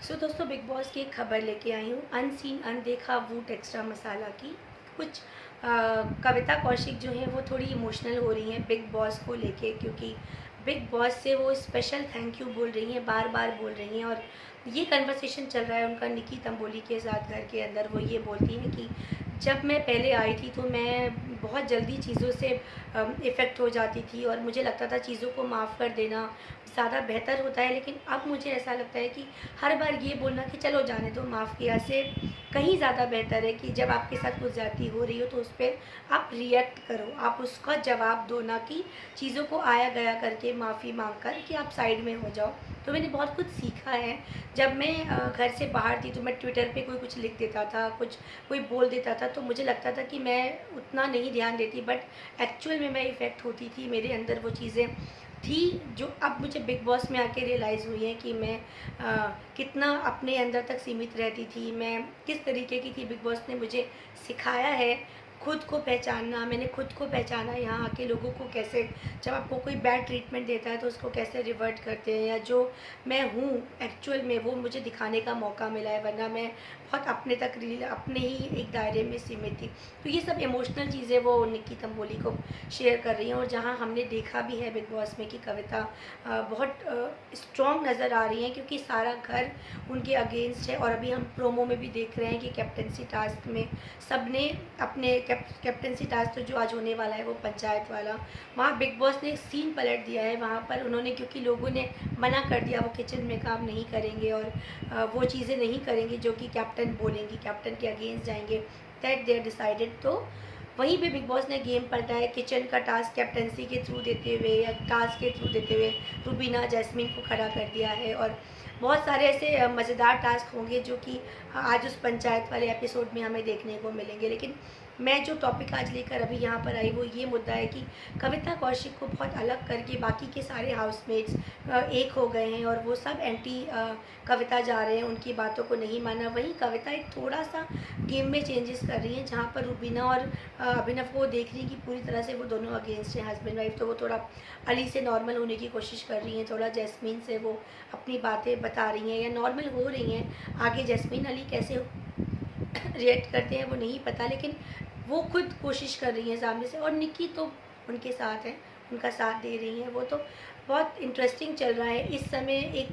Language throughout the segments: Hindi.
दोस्तों, बिग बॉस की एक खबर लेके आई हूँ। अनसीन अनदेखा वूट एक्स्ट्रा मसाला की कुछ कविता कौशिक जो है वो थोड़ी इमोशनल हो रही हैं बिग बॉस को लेके, क्योंकि बिग बॉस से वो स्पेशल थैंक यू बोल रही हैं, बार बार बोल रही हैं। और ये कन्वर्सेशन चल रहा है उनका निकी तंबोली के साथ घर के अंदर। वो ये बोलती हैं कि जब मैं पहले आई थी तो मैं बहुत जल्दी चीज़ों से इफ़ेक्ट हो जाती थी और मुझे लगता था चीज़ों को माफ़ कर देना ज़्यादा बेहतर होता है। लेकिन अब मुझे ऐसा लगता है कि हर बार ये बोलना कि चलो जाने दो, माफ़ किया से कहीं ज़्यादा बेहतर है कि जब आपके साथ कुछ ज़्यादती हो रही हो तो उस पर आप रिएक्ट करो, आप उसका जवाब दो, ना कि चीज़ों को आया गया करके माफ़ी मांग कर कि आप साइड में हो जाओ। तो मैंने बहुत कुछ सीखा है। जब मैं घर से बाहर थी तो मैं ट्विटर पे कोई कुछ लिख देता था, कुछ कोई बोल देता था, तो मुझे लगता था कि मैं उतना नहीं ध्यान देती, बट एक्चुअल में मैं इफ़ेक्ट होती थी, मेरे अंदर वो चीज़ें थी जो अब मुझे बिग बॉस में आके रियलाइज़ हुई है कि मैं कितना अपने अंदर तक सीमित रहती थी, मैं किस तरीके की थी। बिग बॉस ने मुझे सिखाया है खुद को पहचानना। मैंने खुद को पहचाना यहाँ आके, लोगों को कैसे, जब आपको कोई बैड ट्रीटमेंट देता है तो उसको कैसे रिवर्ट करते हैं, या जो मैं हूँ एक्चुअल में वो मुझे दिखाने का मौका मिला है। वरना मैं बहुत अपने तक अपने ही एक दायरे में सीमित थी। तो ये सब इमोशनल चीज़ें वो निक्की तंबोली को शेयर कर रही हैं। और जहाँ हमने देखा भी है बिग बॉस में कि कविता बहुत स्ट्रॉन्ग नज़र आ रही हैं, क्योंकि सारा घर उनके अगेंस्ट है। और अभी हम प्रोमो में भी देख रहे हैं कि कैप्टनसी टास्क में सब ने अपने कैप्टनसी टास्क तो जो आज होने वाला है वो पंचायत वाला, वहाँ बिग बॉस ने एक सीन पलट दिया है। वहाँ पर उन्होंने, क्योंकि लोगों ने मना कर दिया वो किचन में काम नहीं करेंगे और वो चीज़ें नहीं करेंगे जो कि कैप्टन बोलेंगी, कैप्टन के अगेंस्ट जाएंगे, दैट दे आर डिसाइडेड। तो वहीं पे बिग बॉस ने गेम पलटा है। किचन का टास्क कैप्टनसी के थ्रू देते हुए या टास्क के थ्रू देते हुए रूबीना जैस्मीन को खड़ा कर दिया है। और बहुत सारे ऐसे मज़ेदार टास्क होंगे जो कि आज उस पंचायत वाले एपिसोड में हमें देखने को मिलेंगे। लेकिन मैं जो टॉपिक आज लेकर अभी यहाँ पर आई वो ये मुद्दा है कि कविता कौशिक को बहुत अलग करके बाकी के सारे हाउसमेट्स एक हो गए हैं और वो सब एंटी कविता जा रहे हैं, उनकी बातों को नहीं माना। वहीं कविता एक थोड़ा सा गेम में चेंजेस कर रही हैं, जहाँ पर रुबीना और अभिनव को देख रही हैं कि पूरी तरह से वो दोनों अगेंस्ट हैं, हस्बैंड वाइफ। तो वो थोड़ा अली से नॉर्मल होने की कोशिश कर रही हैं, थोड़ा जैस्मीन से वो अपनी बातें बता रही हैं या नॉर्मल हो रही हैं। आगे जैस्मीन अली कैसे रिएक्ट करते हैं वो नहीं पता, लेकिन वो खुद कोशिश कर रही हैं सामने से। और निक्की तो उनके साथ हैं, उनका साथ दे रही हैं। वो तो बहुत इंटरेस्टिंग चल रहा है इस समय।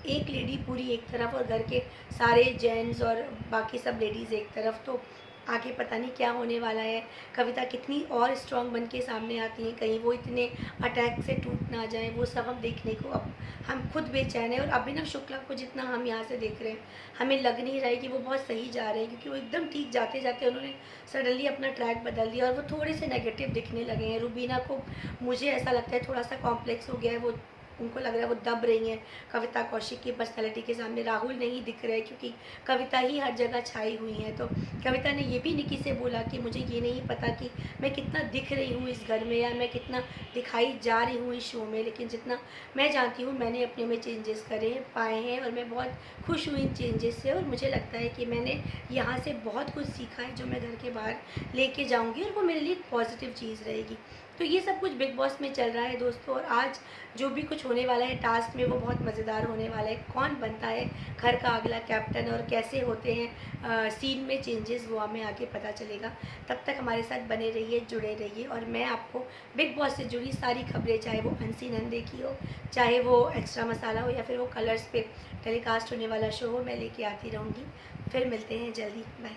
एक लेडी पूरी एक तरफ और घर के सारे जेंट्स और बाकी सब लेडीज़ एक तरफ। तो आगे पता नहीं क्या होने वाला है। कविता कितनी और स्ट्रांग बन के सामने आती हैं, कहीं वो इतने अटैक से टूट ना जाए, वो सब हम देखने को अब हम खुद बेचैन हैं। और अभिनव शुक्ला को जितना हम यहाँ से देख रहे हैं, हमें लग नहीं रहा है कि वो बहुत सही जा रहे हैं, क्योंकि वो एकदम ठीक जाते जाते उन्होंने सडनली अपना ट्रैक बदल दिया और वो थोड़े से नेगेटिव दिखने लगे हैं। रुबीना को मुझे ऐसा लगता है थोड़ा सा कॉम्प्लेक्स हो गया है, वो उनको लग रहा है वो दब रही हैं कविता कौशिक की पर्सनैलिटी के सामने। राहुल नहीं दिख रहे, क्योंकि कविता ही हर जगह छाई हुई हैं। तो कविता ने ये भी निकी से बोला कि मुझे ये नहीं पता कि मैं कितना दिख रही हूँ इस घर में या मैं कितना दिखाई जा रही हूँ इस शो में, लेकिन जितना मैं जानती हूँ मैंने अपने में चेंजेस करे पाए हैं और मैं बहुत खुश हुई इन चेंजेस से। और मुझे लगता है कि मैंने यहाँ से बहुत कुछ सीखा है जो मैं घर के बाहर लेके जाऊँगी और वो मेरे लिए एक पॉजिटिव चीज़ रहेगी। तो ये सब कुछ बिग बॉस में चल रहा है दोस्तों। और आज जो भी कुछ होने वाला है टास्क में वो बहुत मज़ेदार होने वाला है। कौन बनता है घर का अगला कैप्टन और कैसे होते हैं सीन में चेंजेस, वो हमें आगे पता चलेगा। तब तक हमारे साथ बने रहिए, जुड़े रहिए। और मैं आपको बिग बॉस से जुड़ी सारी खबरें, चाहे वो अनसीन अनदेखी हो, चाहे वो एक्स्ट्रा मसाला हो, या फिर वो कलर्स पे टेलीकास्ट होने वाला शो हो, मैं लेके आती रहूँगी। फिर मिलते हैं जल्दी, बाय।